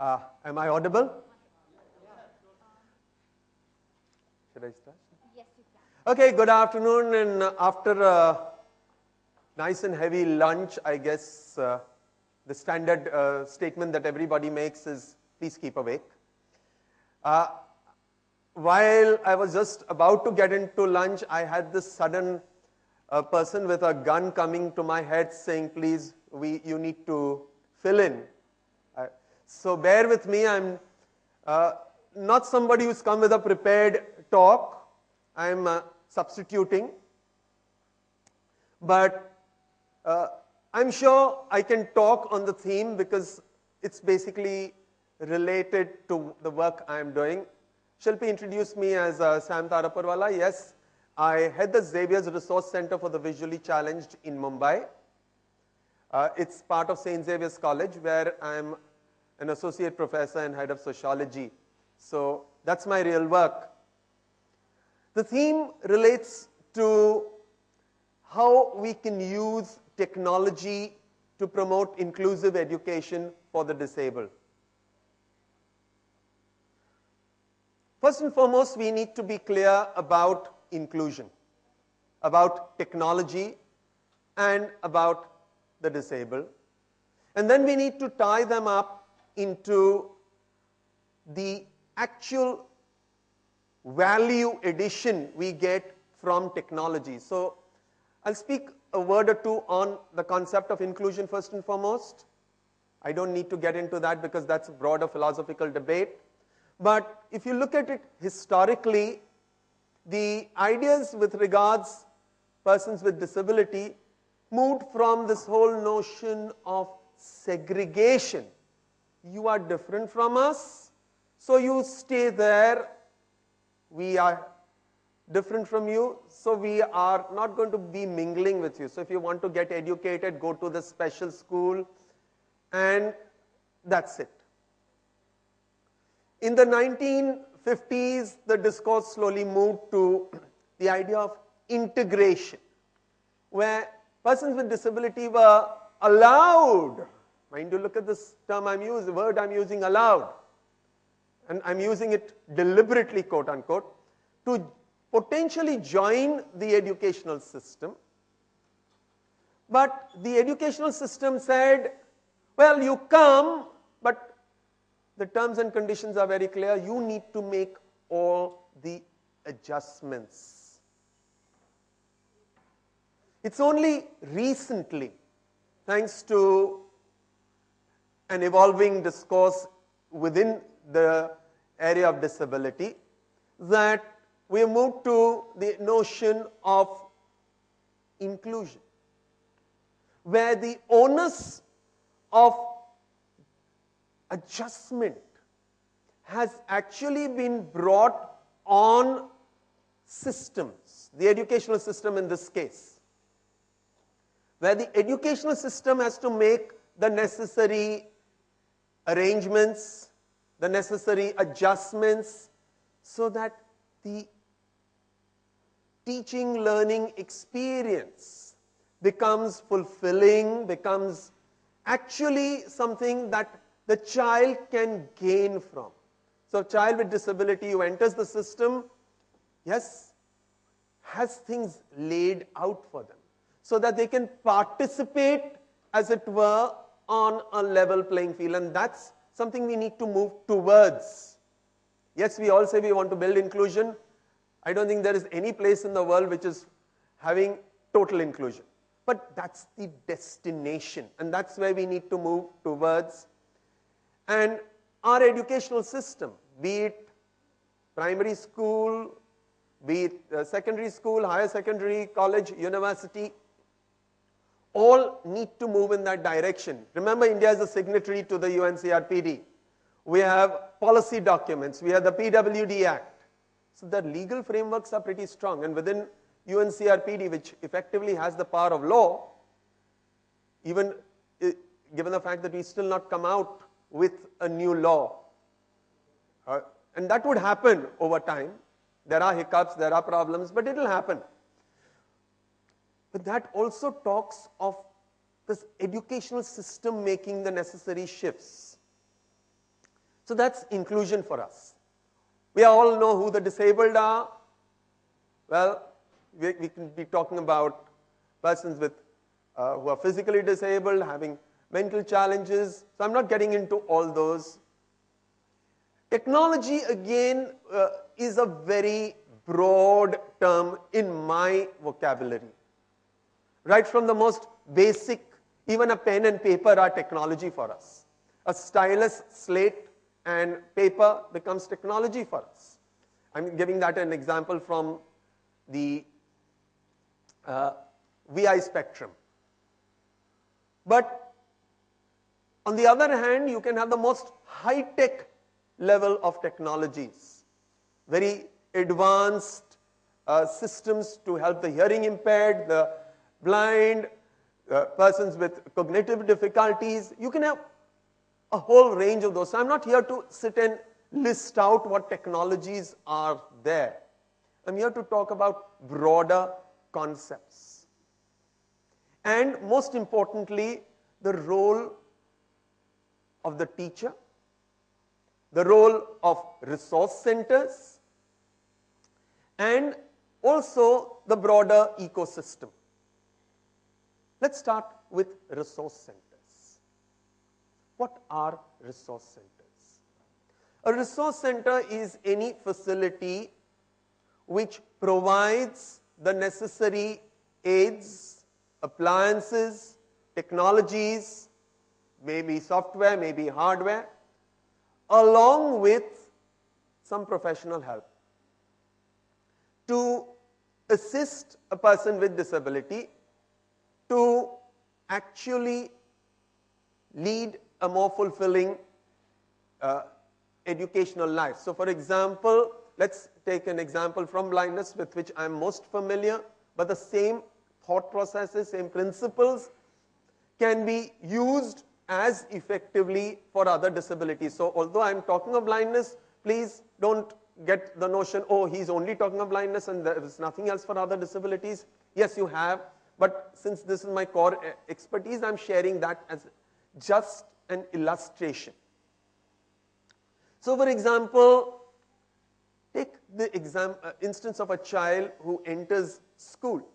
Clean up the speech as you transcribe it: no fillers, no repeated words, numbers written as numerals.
Am I audible? Should I start? Yes, you can. Okay, good afternoon. And after a nice and heavy lunch, I guess the standard statement that everybody makes is, please keep awake. While I was just about to get into lunch, I had this sudden person with a gun coming to my head saying, please, you need to fill in. So bear with me. I'm not somebody who's come with a prepared talk. I'm substituting. But I'm sure I can talk on the theme because it's basically related to the work I'm doing. Shilpi introduced me as Sam Taraparwala. Yes, I head the Xavier's Resource Center for the Visually Challenged in Mumbai. It's part of St. Xavier's College, where I'm an associate professor and head of sociology. So that's my real work. The theme relates to how we can use technology to promote inclusive education for the disabled. First and foremost, we need to be clear about inclusion, about technology, and about the disabled. And then we need to tie them up into the actual value addition we get from technology. So I'll speak a word or two on the concept of inclusion first and foremost. I don't need to get into that because that's a broader philosophical debate. But if you look at it historically, the ideas with regards persons with disability moved from this whole notion of segregation. You are different from us, so you stay there. We are different from you, so we are not going to be mingling with you. So if you want to get educated, go to the special school, and that's it. In the 1950s, the discourse slowly moved to the idea of integration, where persons with disability were allowed. Mind you, look at this term the word I'm using, allowed. And I'm using it deliberately, quote unquote, to potentially join the educational system. But the educational system said, well, you come, but the terms and conditions are very clear. You need to make all the adjustments. It's only recently, thanks to an evolving discourse within the area of disability, that we have moved to the notion of inclusion, where the onus of adjustment has actually been brought on systems, the educational system in this case, where the educational system has to make the necessary arrangements, the necessary adjustments, so that the teaching learning experience becomes fulfilling, becomes actually something that the child can gain from. So a child with disability who enters the system, yes, has things laid out for them, so that they can participate, as it were, on a level playing field. And that's something we need to move towards. Yes, we all say we want to build inclusion. I don't think there is any place in the world which is having total inclusion. But that's the destination, and that's where we need to move towards. And our educational system, be it primary school, be it secondary school, higher secondary, college, university, all need to move in that direction. Remember, India is a signatory to the UNCRPD. We have policy documents. We have the PWD Act. So the legal frameworks are pretty strong. And within UNCRPD, which effectively has the power of law, even given the fact that we still not come out with a new law. And that would happen over time. There are hiccups, there are problems, but it will happen. But that also talks of this educational system making the necessary shifts. So that's inclusion for us. We all know who the disabled are. Well, we can be talking about persons with, who are physically disabled, having mental challenges. So I'm not getting into all those. Technology, again, is a very broad term in my vocabulary. Right from the most basic, even a pen and paper are technology for us. A stylus, slate, and paper becomes technology for us. I'm giving that an example from the VI spectrum. But on the other hand, you can have the most high-tech level of technologies, very advanced systems to help the hearing impaired, the blind, persons with cognitive difficulties. You can have a whole range of those. So I'm not here to sit and list out what technologies are there. I'm here to talk about broader concepts. And most importantly, the role of the teacher, the role of resource centers, and also the broader ecosystem. Let's start with resource centers. What are resource centers? A resource center is any facility which provides the necessary aids, appliances, technologies, maybe software, maybe hardware, along with some professional help to assist a person with disability to actually lead a more fulfilling educational life. So for example, let's take an example from blindness with which I am most familiar, but the same thought processes, same principles can be used as effectively for other disabilities. So although I am talking of blindness, please don't get the notion, oh, he's only talking of blindness and there is nothing else for other disabilities. Yes, you have, but since this is my core expertise, I'm sharing that as just an illustration. So for example, take the instance of a child who enters school.